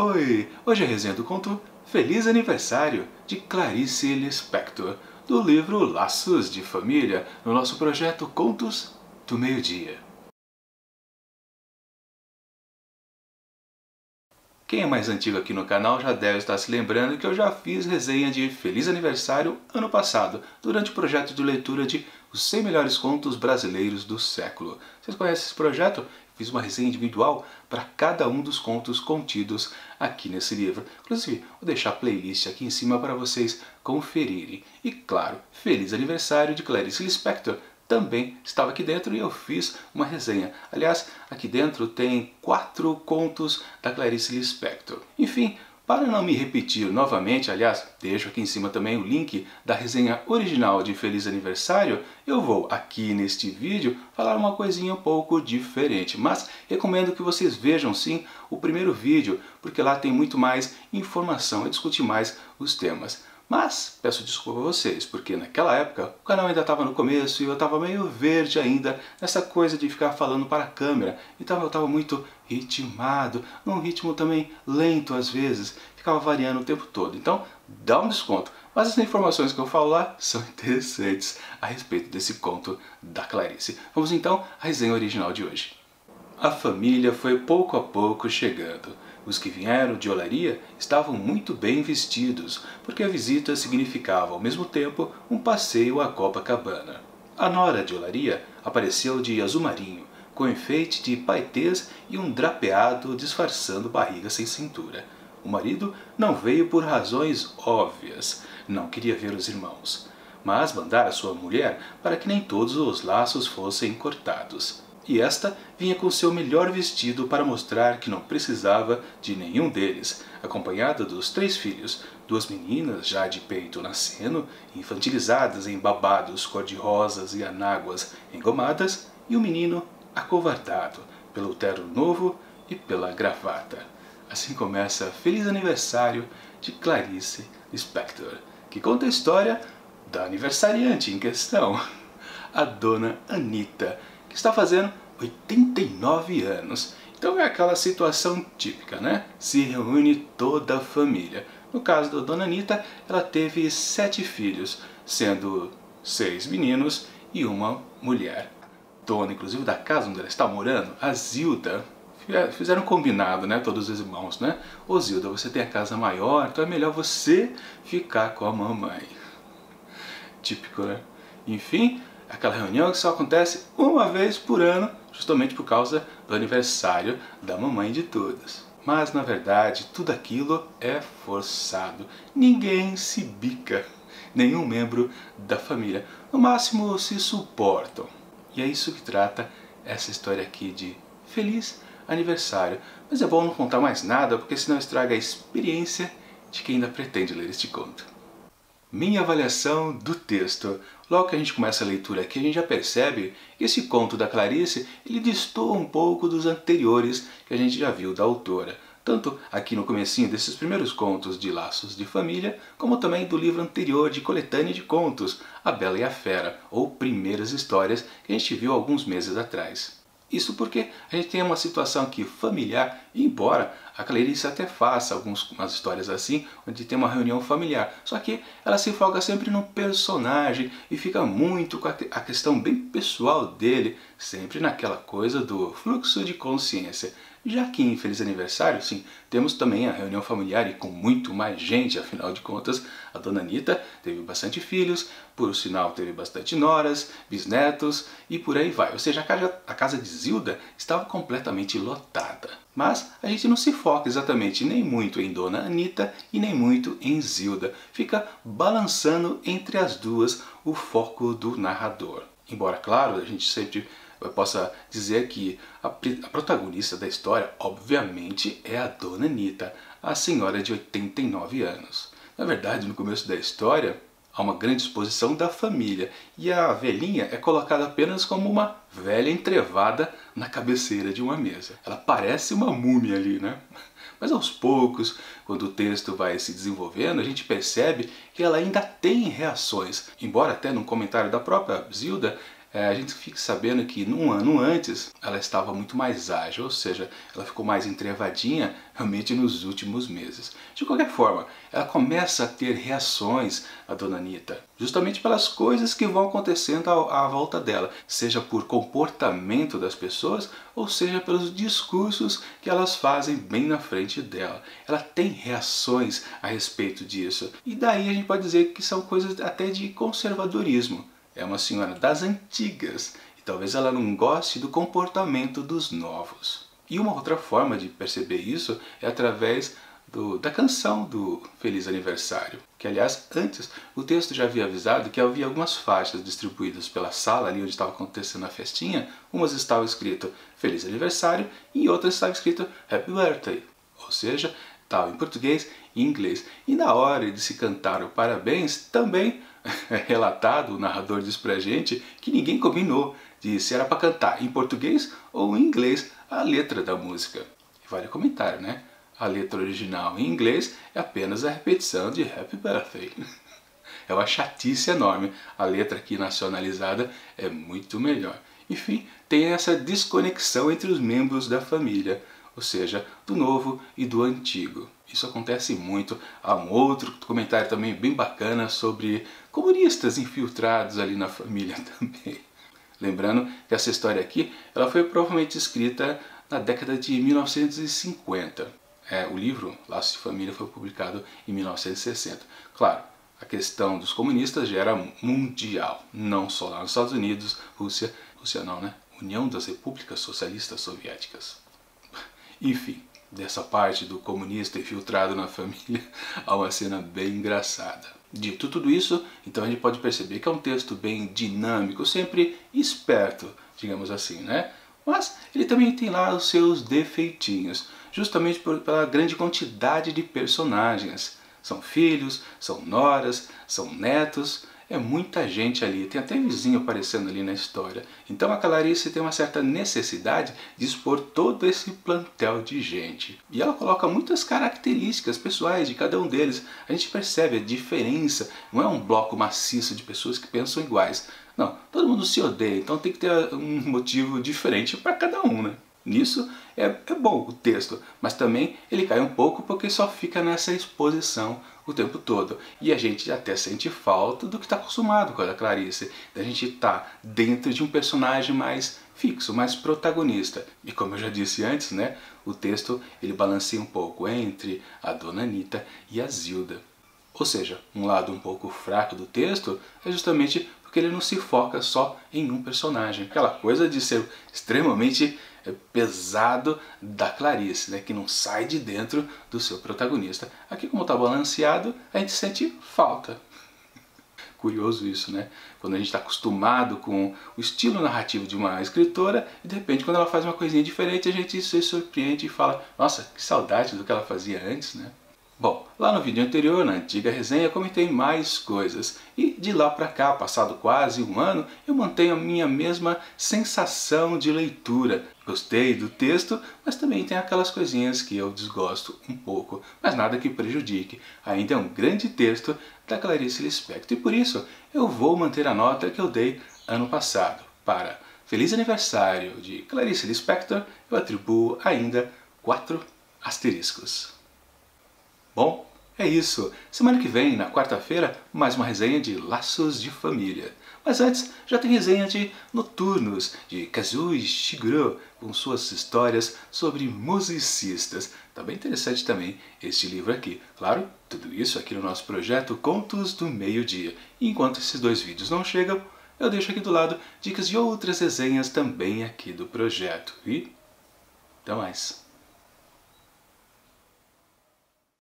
Oi, hoje é a resenha do conto Feliz Aniversário, de Clarice Lispector, do livro Laços de Família, no nosso projeto Contos do Meio-Dia. Quem é mais antigo aqui no canal já deve estar se lembrando que eu já fiz resenha de Feliz Aniversário ano passado, durante o projeto de leitura de Os 100 Melhores Contos Brasileiros do Século. Vocês conhecem esse projeto? Fiz uma resenha individual para cada um dos contos contidos aqui nesse livro. Inclusive, vou deixar a playlist aqui em cima para vocês conferirem. E claro, Feliz Aniversário de Clarice Lispector também estava aqui dentro e eu fiz uma resenha. Aliás, aqui dentro tem 4 contos da Clarice Lispector. Enfim, para não me repetir novamente, aliás, deixo aqui em cima também o link da resenha original de Feliz Aniversário, eu vou aqui neste vídeo falar uma coisinha um pouco diferente, mas recomendo que vocês vejam sim o primeiro vídeo, porque lá tem muito mais informação e discute mais os temas. Mas peço desculpa a vocês, porque naquela época o canal ainda estava no começo e eu estava meio verde ainda nessa coisa de ficar falando para a câmera. Então eu estava muito ritmado, num ritmo também lento às vezes, ficava variando o tempo todo. Então dá um desconto. Mas as informações que eu falo lá são interessantes a respeito desse conto da Clarice. Vamos então à resenha original de hoje. A família foi pouco a pouco chegando. Os que vieram de Olaria estavam muito bem vestidos, porque a visita significava ao mesmo tempo um passeio a Copacabana. A nora de Olaria apareceu de azul marinho, com enfeite de paetês e um drapeado disfarçando barriga sem cintura. O marido não veio por razões óbvias, não queria ver os irmãos, mas mandara sua mulher para que nem todos os laços fossem cortados. E esta vinha com seu melhor vestido para mostrar que não precisava de nenhum deles, acompanhada dos 3 filhos, 2 meninas já de peito nascendo, infantilizadas em babados cor-de-rosas e anáguas engomadas, e um menino acovardado pelo terno novo e pela gravata. Assim começa Feliz Aniversário de Clarice Lispector, que conta a história da aniversariante em questão, a Dona Anita, que está fazendo 89 anos. Então é aquela situação típica, né? Se reúne toda a família. No caso da Dona Anita, ela teve 7 filhos, sendo 6 meninos e uma mulher. Dona, inclusive, da casa onde ela está morando, a Zilda, fizeram um combinado, né? Todos os irmãos, né? Ô Zilda, você tem a casa maior, então é melhor você ficar com a mamãe. Típico, né? Enfim, aquela reunião que só acontece uma vez por ano, justamente por causa do aniversário da mamãe de todas. Mas, na verdade, tudo aquilo é forçado. Ninguém se bica, nenhum membro da família. No máximo, se suportam. E é isso que trata essa história aqui de Feliz Aniversário. Mas é bom não contar mais nada, porque senão estraga a experiência de quem ainda pretende ler este conto. Minha avaliação do texto. Logo que a gente começa a leitura aqui, a gente já percebe que esse conto da Clarice, ele destoa um pouco dos anteriores que a gente já viu da autora. Tanto aqui no comecinho desses primeiros contos de Laços de Família, como também do livro anterior de coletânea de contos, A Bela e a Fera, ou Primeiras Histórias, que a gente viu alguns meses atrás. Isso porque a gente tem uma situação aqui familiar, embora a Clarice até faça algumas histórias assim, onde tem uma reunião familiar. Só que ela se foca sempre no personagem e fica muito com a questão bem pessoal dele, sempre naquela coisa do fluxo de consciência. Já que em Feliz Aniversário, sim, temos também a reunião familiar e com muito mais gente, afinal de contas, a Dona Anita teve bastante filhos, por sinal teve bastante noras, bisnetos e por aí vai. Ou seja, a casa de Zilda estava completamente lotada. Mas a gente não se foca exatamente nem muito em Dona Anita e nem muito em Zilda. Fica balançando entre as duas o foco do narrador. Embora, claro, a gente sempre possa dizer que a protagonista da história, obviamente, é a Dona Anita, a senhora de 89 anos. Na verdade, no começo da história, há uma grande exposição da família, e a velhinha é colocada apenas como uma velha entrevada na cabeceira de uma mesa. Ela parece uma múmia ali, né? Mas aos poucos, quando o texto vai se desenvolvendo, a gente percebe que ela ainda tem reações. Embora até num comentário da própria Zilda, a gente fica sabendo que num ano antes ela estava muito mais ágil, ou seja, ela ficou mais entrevadinha realmente nos últimos meses. De qualquer forma, ela começa a ter reações, a dona Anitta, justamente pelas coisas que vão acontecendo à volta dela, seja por comportamento das pessoas, ou seja pelos discursos que elas fazem bem na frente dela. Ela tem reações a respeito disso, e daí a gente pode dizer que são coisas até de conservadorismo. É uma senhora das antigas e talvez ela não goste do comportamento dos novos. E uma outra forma de perceber isso é através da canção do Feliz Aniversário. Que, aliás, antes o texto já havia avisado que havia algumas faixas distribuídas pela sala ali onde estava acontecendo a festinha. Umas estavam escrito Feliz Aniversário e outras estavam escrito Happy Birthday. Ou seja, estava em português e inglês. E na hora de se cantar o parabéns, também é relatado, o narrador diz pra gente, que ninguém combinou de se era para cantar em português ou em inglês a letra da música. E vale o comentário, né? A letra original em inglês é apenas a repetição de Happy Birthday. É uma chatice enorme. A letra aqui nacionalizada é muito melhor. Enfim, tem essa desconexão entre os membros da família, ou seja, do novo e do antigo. Isso acontece muito. Há um outro comentário também bem bacana sobre comunistas infiltrados ali na família também. Lembrando que essa história aqui, ela foi provavelmente escrita na década de 1950. O livro Laços de Família foi publicado em 1960. Claro, a questão dos comunistas já era mundial, não só lá nos Estados Unidos, Rússia não, né? União das Repúblicas Socialistas Soviéticas. Enfim, dessa parte do comunista infiltrado na família, há uma cena bem engraçada. Dito tudo isso, então a gente pode perceber que é um texto bem dinâmico, sempre esperto, digamos assim, né? Mas ele também tem lá os seus defeitinhos, justamente pela grande quantidade de personagens. São filhos, são noras, são netos, é muita gente ali, tem até vizinho aparecendo ali na história. Então a Clarice tem uma certa necessidade de expor todo esse plantel de gente. E ela coloca muitas características pessoais de cada um deles. A gente percebe a diferença, não é um bloco maciço de pessoas que pensam iguais. Não, todo mundo se odeia, então tem que ter um motivo diferente para cada um, né? Nisso é bom o texto, mas também ele cai um pouco porque só fica nessa exposição o tempo todo. E a gente até sente falta do que está acostumado com a Clarice, da gente estar dentro de um personagem mais fixo, mais protagonista. E como eu já disse antes, né, o texto ele balanceia um pouco entre a Dona Anitta e a Zilda. Ou seja, um lado um pouco fraco do texto é justamente porque ele não se foca só em um personagem. Aquela coisa de ser extremamente pesado da Clarice, né, que não sai de dentro do seu protagonista. Aqui, como está balanceado, a gente sente falta. Curioso isso, né? Quando a gente está acostumado com o estilo narrativo de uma escritora e de repente quando ela faz uma coisinha diferente a gente se surpreende e fala: nossa, que saudade do que ela fazia antes, né? Bom, lá no vídeo anterior, na antiga resenha, eu comentei mais coisas. E de lá pra cá, passado quase um ano, eu mantenho a minha mesma sensação de leitura. Gostei do texto, mas também tem aquelas coisinhas que eu desgosto um pouco. Mas nada que prejudique. Ainda é um grande texto da Clarice Lispector. E por isso, eu vou manter a nota que eu dei ano passado. Para Feliz Aniversário de Clarice Lispector, eu atribuo ainda 4 asteriscos. Bom, é isso. Semana que vem, na quarta-feira, mais uma resenha de Laços de Família. Mas antes, já tem resenha de Noturnos, de Kazuo Ishiguro, com suas histórias sobre musicistas. Tá bem interessante também este livro aqui. Claro, tudo isso aqui no nosso projeto Contos do Meio-Dia. E enquanto esses 2 vídeos não chegam, eu deixo aqui do lado dicas de outras resenhas também aqui do projeto. E até mais!